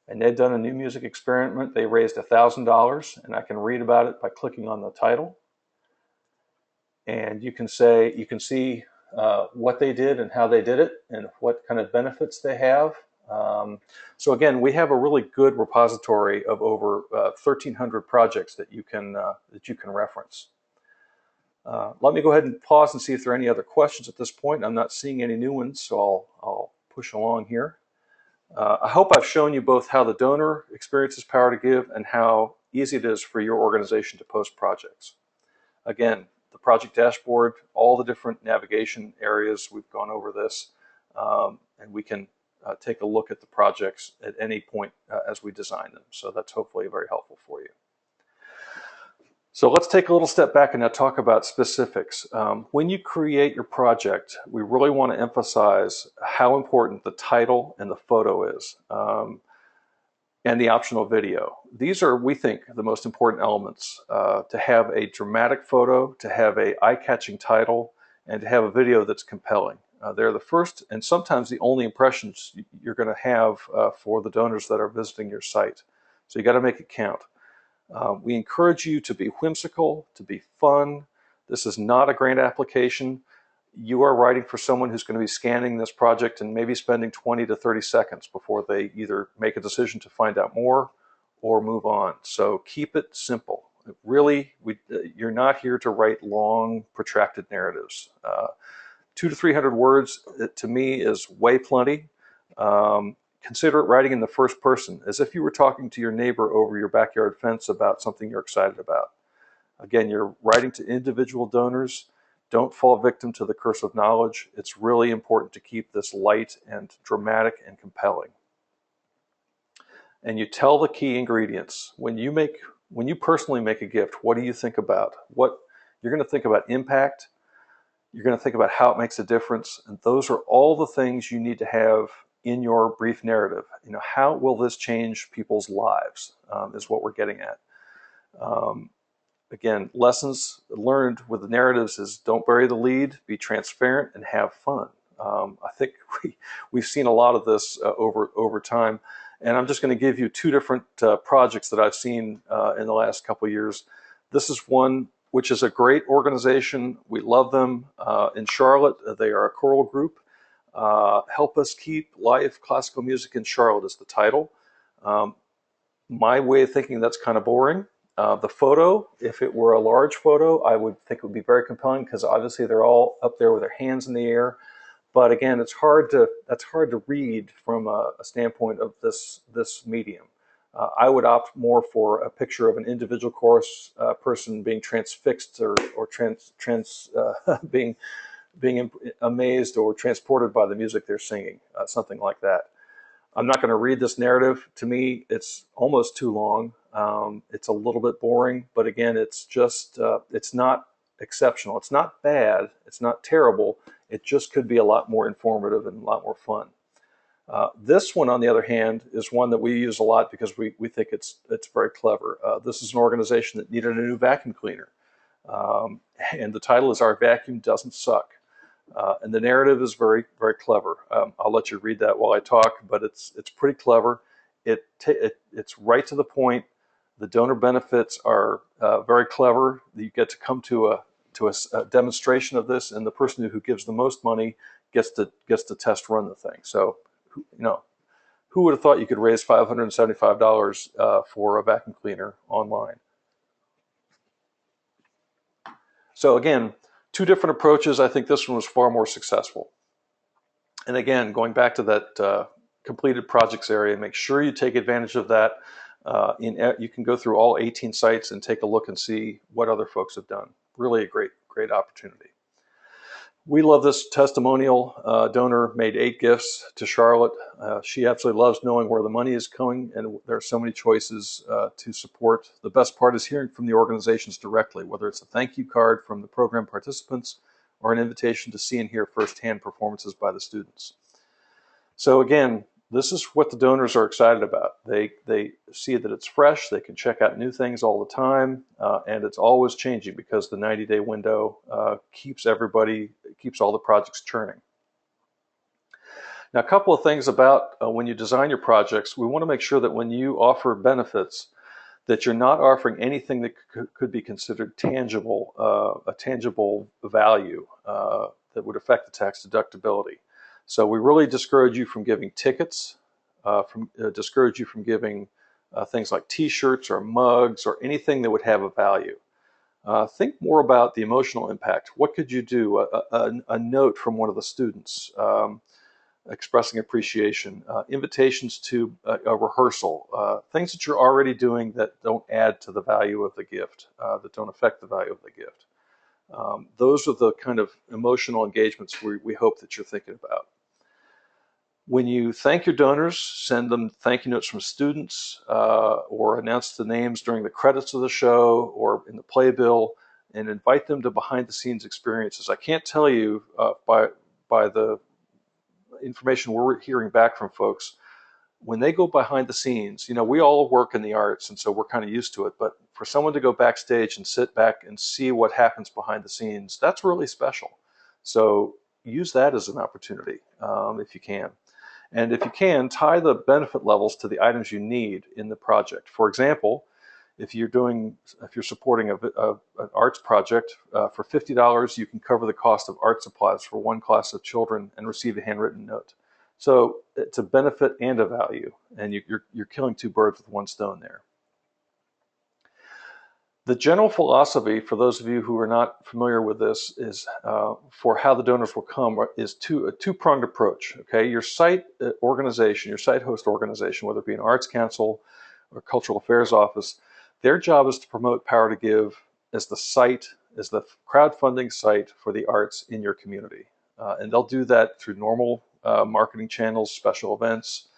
And they've done a new music experiment. They raised $1,000, and I can read about it by clicking on the title. And you can see what they did and how they did it and what kind of benefits they have. So again, we have a really good repository of over 1,300 projects that you can reference. Let me go ahead and pause and see if there are any other questions at this point. I'm not seeing any new ones, so I'll push along here. I hope I've shown you both how the donor experiences Power to Give and how easy it is for your organization to post projects. Again, the project dashboard, all the different navigation areas, we've gone over this, and we can take a look at the projects at any point as we design them. So that's hopefully very helpful for you. So let's take a little step back and now talk about specifics. When you create your project, we really want to emphasize how important the title and the photo is, and the optional video. These are, we think, the most important elements, to have a dramatic photo, to have an eye-catching title, and to have a video that's compelling. They're the first and sometimes the only impressions you're going to have for the donors that are visiting your site. So you got to make it count. We encourage you to be whimsical, to be fun. This is not a grant application. You are writing for someone who's going to be scanning this project and maybe spending 20 to 30 seconds before they either make a decision to find out more or move on. So keep it simple. Really, you're not here to write long, protracted narratives. 200 to 300 words, to me, is way plenty. Consider it writing in the first person, as if you were talking to your neighbor over your backyard fence about something you're excited about. Again, you're writing to individual donors. Don't fall victim to the curse of knowledge. It's really important to keep this light and dramatic and compelling. And you tell the key ingredients. When you personally make a gift, what do you think about? You're going to think about impact. You're going to think about how it makes a difference. And those are all the things you need to have in your brief narrative. How will this change people's lives, is what we're getting at. Again, lessons learned with the narratives is don't bury the lead, be transparent, and have fun. I think we've seen a lot of this over time. And I'm just going to give you 2 different projects that I've seen in the last couple of years. This is one which is a great organization. We love them. In Charlotte, they are a choral group. Help Us Keep Live Classical Music in Charlotte is the title. My way of thinking, that's kind of boring. The photo, if it were a large photo, I would think it would be very compelling because obviously they're all up there with their hands in the air. But again, that's hard to read from a standpoint of this medium. I would opt more for a picture of an individual chorus person being transfixed or being amazed or transported by the music they're singing, something like that. I'm not going to read this narrative. To me, it's almost too long. It's a little bit boring, but again, it's not exceptional. It's not bad. It's not terrible. It just could be a lot more informative and a lot more fun. This one, on the other hand, is one that we use a lot because we think it's very clever. This is an organization that needed a new vacuum cleaner. And the title is Our Vacuum Doesn't Suck. And the narrative is very, very clever. I'll let you read that while I talk, but it's pretty clever. It's right to the point. The donor benefits are very clever. You get to come to a demonstration of this, and the person who gives the most money gets to test run the thing. So, who would have thought you could raise $575 for a vacuum cleaner online? So again, two different approaches. I think this one was far more successful. And again, going back to that completed projects area, make sure you take advantage of that. You can go through all 18 sites and take a look and see what other folks have done. Really a great opportunity. We love this testimonial. Donor made 8 gifts to Charlotte. She absolutely loves knowing where the money is going, and there are so many choices to support. The best part is hearing from the organizations directly, whether it's a thank you card from the program participants or an invitation to see and hear firsthand performances by the students. So again, this is what the donors are excited about. They see that it's fresh, they can check out new things all the time, and it's always changing because the 90-day window keeps all the projects churning. Now, a couple of things about when you design your projects, we want to make sure that when you offer benefits, that you're not offering anything that could be considered tangible, a tangible value that would affect the tax deductibility. So we really discourage you from giving tickets, discourage you from giving things like T-shirts or mugs or anything that would have a value. Think more about the emotional impact. What could you do? A note from one of the students expressing appreciation, invitations to a rehearsal, things that you're already doing that don't add to the value of the gift, that don't affect the value of the gift. Those are the kind of emotional engagements we hope that you're thinking about. When you thank your donors, send them thank you notes from students or announce the names during the credits of the show or in the playbill, and invite them to behind-the-scenes experiences. I can't tell you by the information we're hearing back from folks, when they go behind the scenes, we all work in the arts, and so we're kind of used to it, but for someone to go backstage and sit back and see what happens behind the scenes, that's really special. So use that as an opportunity if you can. And if you can, tie the benefit levels to the items you need in the project. For example, if you're supporting an arts project, for $50, you can cover the cost of art supplies for one class of children and receive a handwritten note. So it's a benefit and a value, and you're killing 2 birds with 1 stone there. The general philosophy, for those of you who are not familiar with this, is for how the donors will come is a two-pronged approach. Okay, your site organization, your site host organization, whether it be an arts council or cultural affairs office, their job is to promote Power to Give as the crowdfunding site for the arts in your community, and they'll do that through normal marketing channels, special events,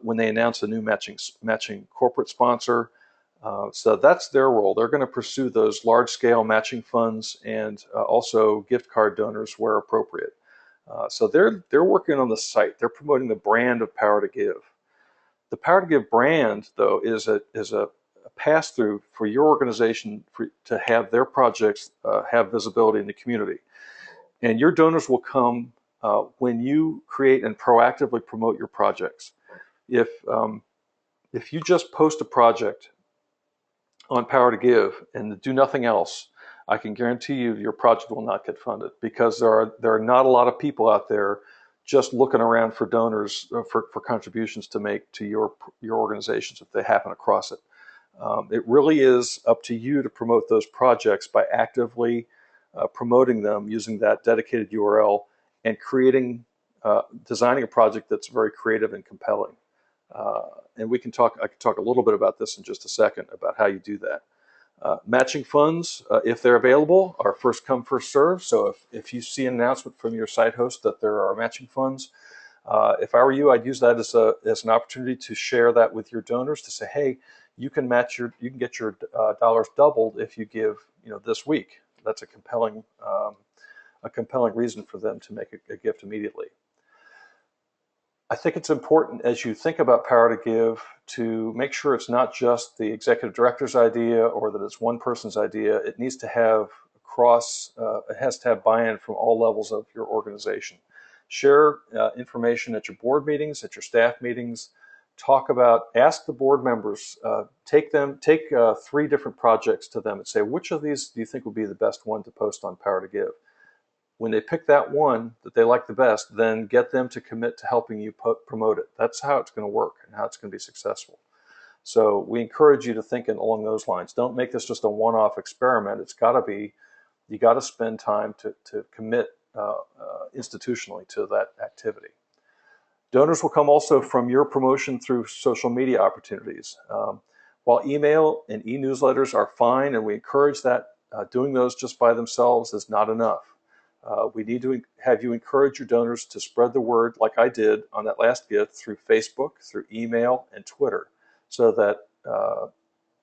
when they announce a new matching corporate sponsor. So that's their role. They're going to pursue those large-scale matching funds and also gift card donors where appropriate. So they're working on the site. They're promoting the brand of Power to Give. The Power to Give brand, though, is a pass-through for your organization to have their projects have visibility in the community. And your donors will come when you create and proactively promote your projects. If you just post a project on Power to Give and do nothing else, I can guarantee you your project will not get funded, because there are not a lot of people out there just looking around for donors for contributions to make to your organizations if they happen across it. It really is up to you to promote those projects by actively promoting them using that dedicated URL and designing a project that's very creative and compelling. And I can talk a little bit about this in just a second, about how you do that. Matching funds, if they're available, are first come, first serve. So if you see an announcement from your site host that there are matching funds, if I were you, I'd use that as an opportunity to share that with your donors, to say, hey, you can get your dollars doubled if you give this week. That's a compelling reason for them to make a gift immediately. I think it's important as you think about Power to Give to make sure it's not just the executive director's idea or that it's one person's idea. It needs to have it has to have buy-in from all levels of your organization. Share information at your board meetings, at your staff meetings. Ask the board members, take 3 different projects to them and say, which of these do you think would be the best one to post on Power to Give? When they pick that one that they like the best, then get them to commit to helping you promote it. That's how it's going to work and how it's going to be successful. So we encourage you to think along those lines. Don't make this just a one-off experiment. You got to spend time to commit institutionally to that activity. Donors will come also from your promotion through social media opportunities. While email and e-newsletters are fine, and we encourage that, doing those just by themselves is not enough. We need to have you encourage your donors to spread the word like I did on that last gift through Facebook, through email, and Twitter, so that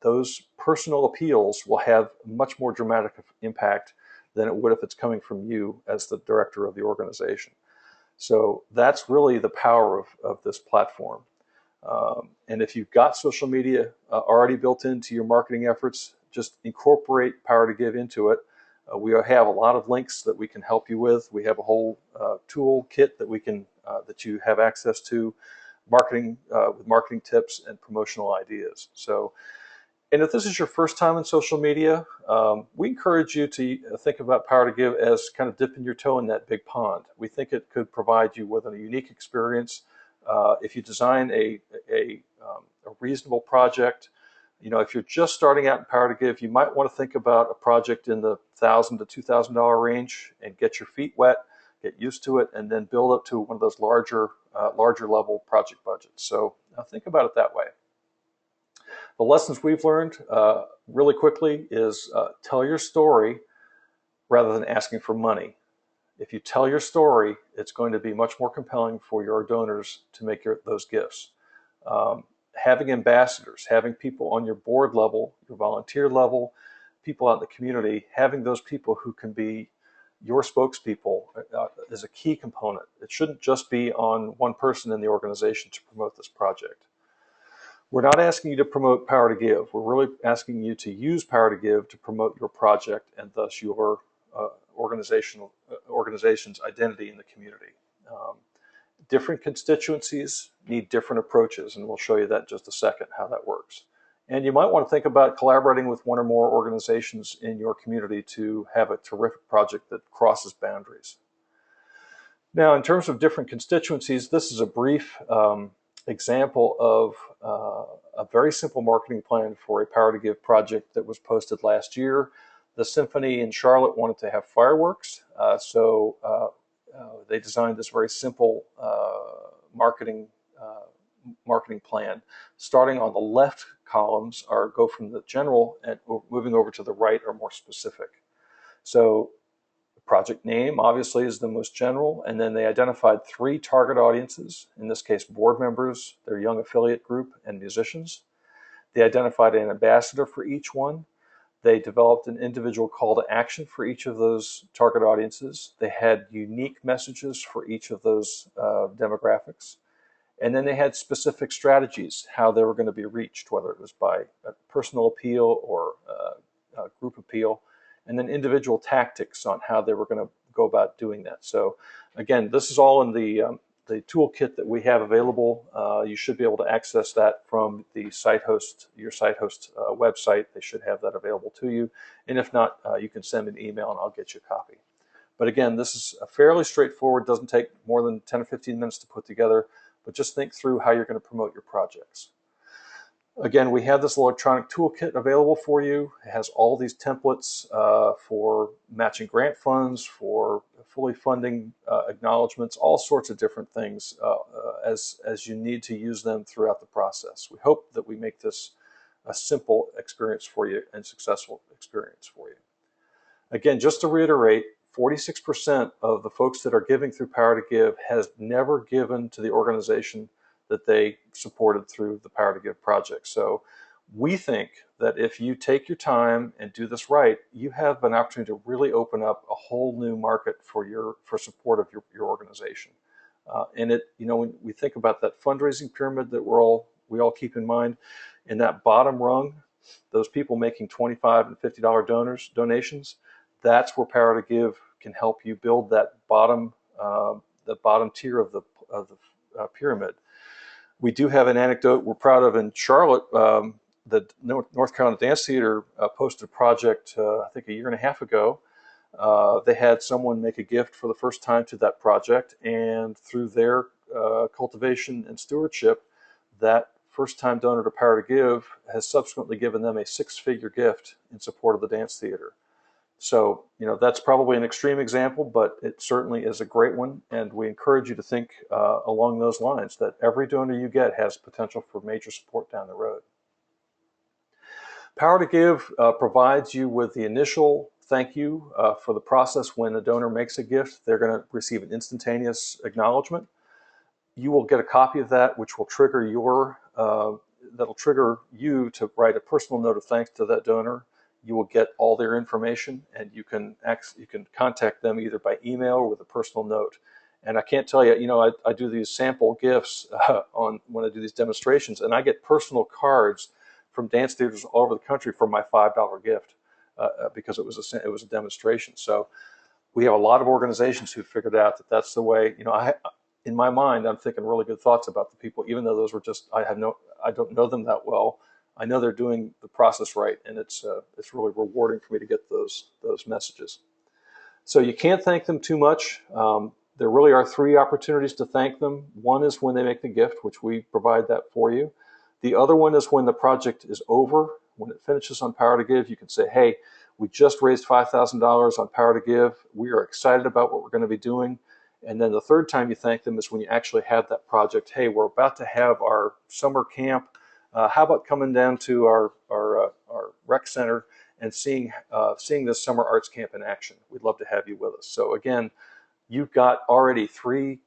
those personal appeals will have much more dramatic impact than it would if it's coming from you as the director of the organization. So that's really the power of this platform. And if you've got social media already built into your marketing efforts, just incorporate Power to Give into it. We have a lot of links that we can help you with. We have a whole tool kit that you have access to, with marketing tips and promotional ideas. So, and if this is your first time in social media, we encourage you to think about Power to Give as kind of dipping your toe in that big pond. We think it could provide you with a unique experience. If you design a reasonable project, if you're just starting out in Power to Give, you might want to think about a project in the $1,000 to $2,000 range and get your feet wet, get used to it, and then build up to one of those larger level project budgets. So think about it that way. The lessons we've learned really quickly is tell your story rather than asking for money. If you tell your story, it's going to be much more compelling for your donors to make those gifts. Having ambassadors, having people on your board level, your volunteer level, people out in the community, having those people who can be your spokespeople is a key component. It shouldn't just be on one person in the organization to promote this project. We're not asking you to promote Power to Give. We're really asking you to use Power to Give to promote your project and thus your organization's identity in the community. Different constituencies need different approaches, and we'll show you that in just a second, how that works. And you might want to think about collaborating with one or more organizations in your community to have a terrific project that crosses boundaries. Now, in terms of different constituencies, this is a brief example of a very simple marketing plan for a Power to Give project that was posted last year. The Symphony in Charlotte wanted to have fireworks, so they designed this very simple marketing plan. Starting on the left columns go from the general, and moving over to the right are more specific. So the project name obviously is the most general, and then they identified 3 target audiences, in this case board members, their young affiliate group, and musicians. They identified an ambassador for each one. They developed an individual call to action for each of those target audiences. They had unique messages for each of those demographics. And then they had specific strategies, how they were going to be reached, whether it was by a personal appeal or a group appeal, and then individual tactics on how they were going to go about doing that. So again, this is all in the toolkit that we have available. You should be able to access that from the your site host website. They should have that available to you. And if not, you can send me an email and I'll get you a copy. But again, this is fairly straightforward. Doesn't take more than 10 or 15 minutes to put together, but just think through how you're going to promote your projects. Again, we have this electronic toolkit available for you. It has all these templates for matching grant funds, for fully funding acknowledgments, all sorts of different things as you need to use them throughout the process. We hope that we make this a simple experience for you and successful experience for you. Again, just to reiterate, 46% of the folks that are giving through Power to Give has never given to the organization that they supported through the Power to Give project. So we think that if you take your time and do this right, you have an opportunity to really open up a whole new market for support of your organization. And it, when we think about that fundraising pyramid that we all keep in mind, in that bottom rung, those people making $25 and $50 donations, that's where Power to Give can help you build that bottom tier of the pyramid. We do have an anecdote we're proud of in Charlotte. The North Carolina Dance Theater posted a project, I think a year and a half ago. They had someone make a gift for the first time to that project, and through their cultivation and stewardship, that first-time donor to Power to Give has subsequently given them a six-figure gift in support of the dance theater. So, that's probably an extreme example, but it certainly is a great one, and we encourage you to think along those lines, that every donor you get has potential for major support down the road. Power to Give provides you with the initial thank you for the process. When a donor makes a gift, they're going to receive an instantaneous acknowledgement. You will get a copy of that, which will trigger you to write a personal note of thanks to that donor. You will get all their information, and you can contact them either by email or with a personal note. And I can't tell you, I do these sample gifts when I do these demonstrations, and I get personal cards from dance theaters all over the country for my $5 gift because it was a demonstration. So we have a lot of organizations who figured out that that's the way. In my mind, I'm thinking really good thoughts about the people, even though those were just I don't know them that well. I know they're doing the process right, and it's really rewarding for me to get those messages. So you can't thank them too much. There really are three opportunities to thank them. One is when they make the gift, which we provide that for you. The other one is when the project is over, when it finishes on Power to Give. You can say, hey, we just raised $5,000 on Power to Give. We are excited about what we're going to be doing. And then the third time you thank them is when you actually have that project. Hey, we're about to have our summer camp. How about coming down to our rec center and seeing this summer arts camp in action? We'd love to have you with us. So again, you've got already three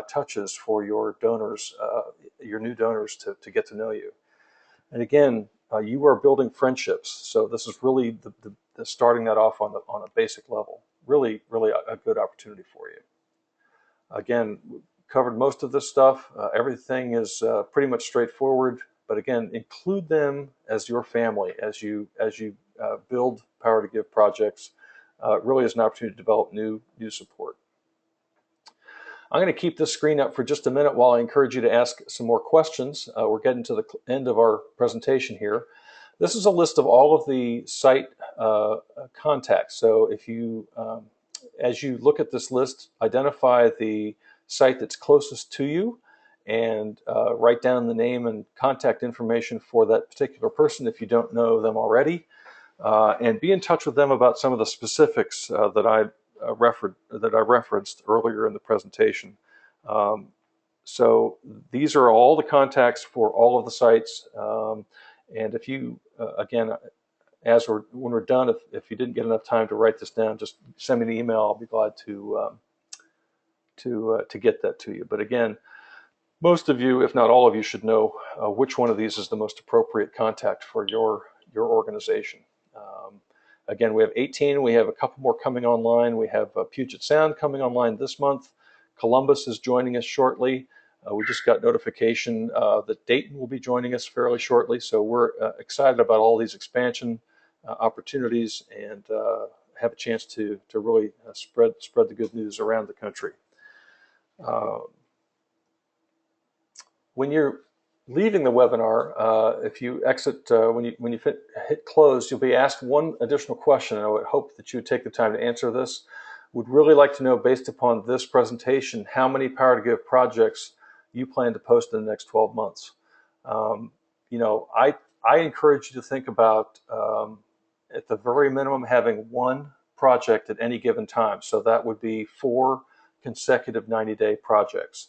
touches for your donors, your new donors, to get to know you. And again, you are building friendships. So this is really the starting that off on a basic level. Really, really a good opportunity for you. Again, covered most of this stuff. Everything is pretty much straightforward. But again, include them as your family as you build Power to Give projects. Really is an opportunity to develop new support. I'm going to keep this screen up for just a minute while I encourage you to ask some more questions. We're getting to the end of our presentation here. This is a list of all of the site contacts. So if you, as you look at this list, identify the site that's closest to you and write down the name and contact information for that particular person if you don't know them already. And be in touch with them about some of the specifics that I referenced earlier in the presentation. So these are all the contacts for all of the sites. And if you, again, when we're done, if you didn't get enough time to write this down, just send me an email. I'll be glad to get that to you. But again, most of you, if not all of you, should know which one of these is the most appropriate contact for your organization. Again, we have 18. We have a couple more coming online. We have Puget Sound coming online this month. Columbus is joining us shortly. We just got notification that Dayton will be joining us fairly shortly. So we're excited about all these expansion opportunities and have a chance to really spread the good news around the country. When you're leaving the webinar, if you exit, when you hit close, you'll be asked one additional question, and I would hope that you would take the time to answer this. Would really like to know, based upon this presentation, how many Power to Give projects you plan to post in the next 12 months. I encourage you to think about, at the very minimum, having one project at any given time. So that would be 4 consecutive 90-day projects.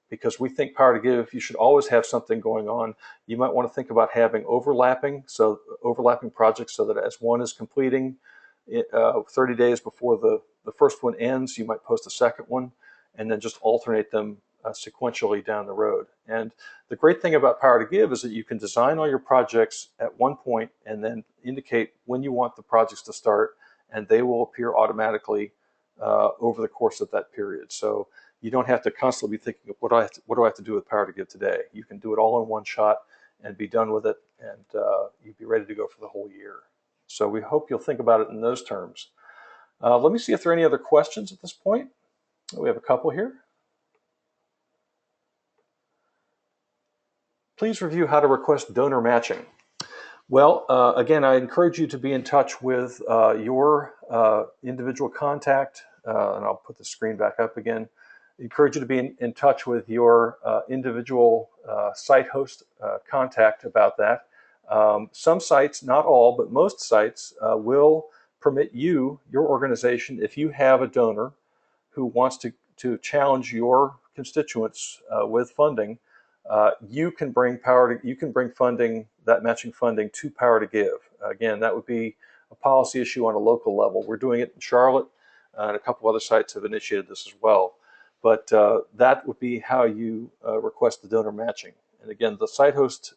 Because we think Power to Give, you should always have something going on. You might want to think about having overlapping projects, so that as one is completing 30 days before the first one ends, you might post a second one, and then just alternate them sequentially down the road. And the great thing about Power to Give is that you can design all your projects at one point and then indicate when you want the projects to start, and they will appear automatically over the course of that period. So you don't have to constantly be thinking of what do I have to do with Power to Give today. You can do it all in one shot and be done with it, and you'd be ready to go for the whole year. So we hope you'll think about it in those terms. Let me see if there are any other questions at this point. We have a couple here. Please review how to request donor matching. Well, again, I encourage you to be in touch with your individual contact, and I'll put the screen back up again. I encourage you to be in touch with your individual site host contact about that. Some sites, not all, but most sites will permit you, your organization, if you have a donor who wants to challenge your constituents with funding, you can bring funding, that matching funding, to Power to Give. Again, that would be a policy issue on a local level. We're doing it in Charlotte, and a couple other sites have initiated this as well. But that would be how you request the donor matching. And again, the site host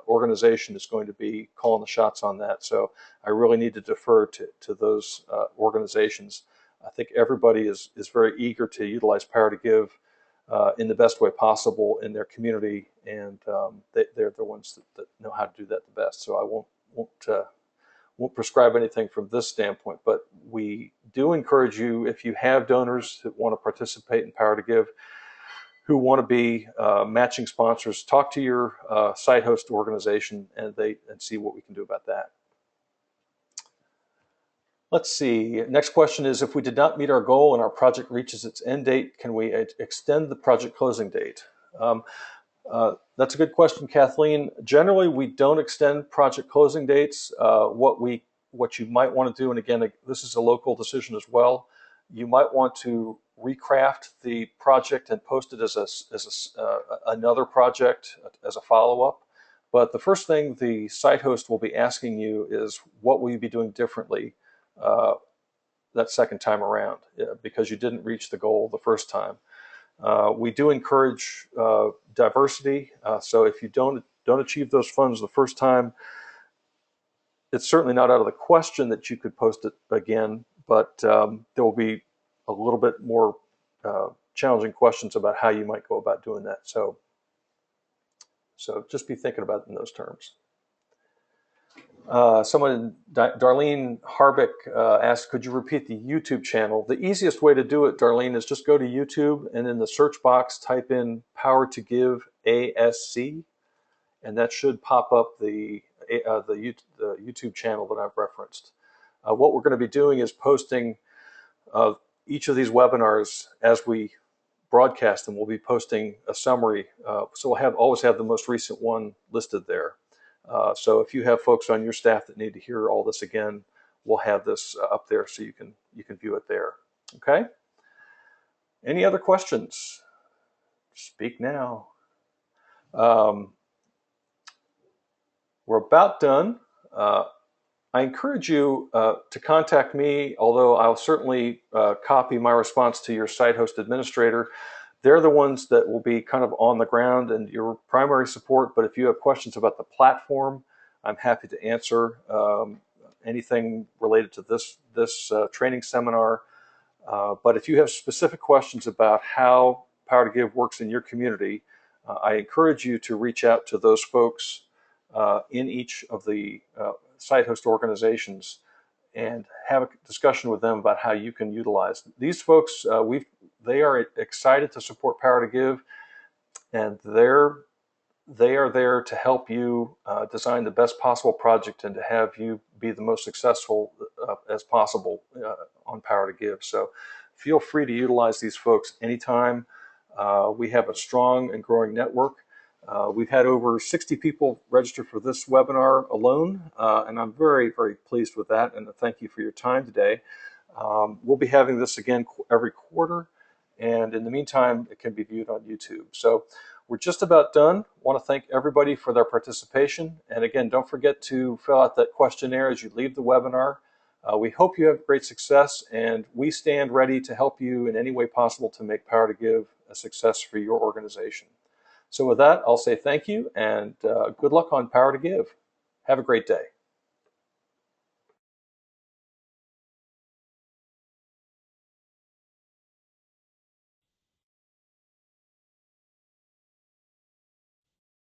organization is going to be calling the shots on that. So I really need to defer to those organizations. I think everybody is very eager to utilize Power to Give in the best way possible in their community, and they're the ones that know how to do that the best. So I won't prescribe anything from this standpoint, but we do encourage you, if you have donors that want to participate in Power to Give, who want to be matching sponsors, talk to your site host organization and see what we can do about that. Let's see. Next question is, if we did not meet our goal and our project reaches its end date, can we extend the project closing date? That's a good question, Kathleen. Generally, we don't extend project closing dates. What you might want to do, and again, this is a local decision as well, you might want to recraft the project and post it as another project as a follow-up. But the first thing the site host will be asking you is, what will you be doing differently that second time around, because you didn't reach the goal the first time. We do encourage diversity, so if you don't achieve those funds the first time, it's certainly not out of the question that you could post it again, but there will be a little bit more challenging questions about how you might go about doing that. So just be thinking about it in those terms. Darlene Harbeck asked, could you repeat the YouTube channel? The easiest way to do it, Darlene, is just go to YouTube and in the search box type in Power to Give ASC, and that should pop up the YouTube channel that I've referenced. What we're going to be doing is posting each of these webinars as we broadcast them. We'll be posting a summary, so we'll always have the most recent one listed there. So if you have folks on your staff that need to hear all this again, we'll have this up there so you can view it there. Okay? Any other questions? Speak now. We're about done. I encourage you to contact me, although I'll certainly copy my response to your site host administrator. They're the ones that will be kind of on the ground and your primary support, but if you have questions about the platform, I'm happy to answer anything related to this training seminar. But if you have specific questions about how Power to Give works in your community, I encourage you to reach out to those folks in each of the site host organizations and have a discussion with them about how you can utilize these folks. They are excited to support Power to Give, and they are there to help you design the best possible project and to have you be the most successful as possible on Power to Give. So feel free to utilize these folks anytime. We have a strong and growing network. We've had over 60 people register for this webinar alone, and I'm very, very pleased with that, and thank you for your time today. We'll be having this again every quarter, and in the meantime, it can be viewed on YouTube. So we're just about done. I want to thank everybody for their participation, and again, don't forget to fill out that questionnaire as you leave the webinar. We hope you have great success, and we stand ready to help you in any way possible to make Power to Give a success for your organization. So with that, I'll say thank you and good luck on Power to Give. Have a great day.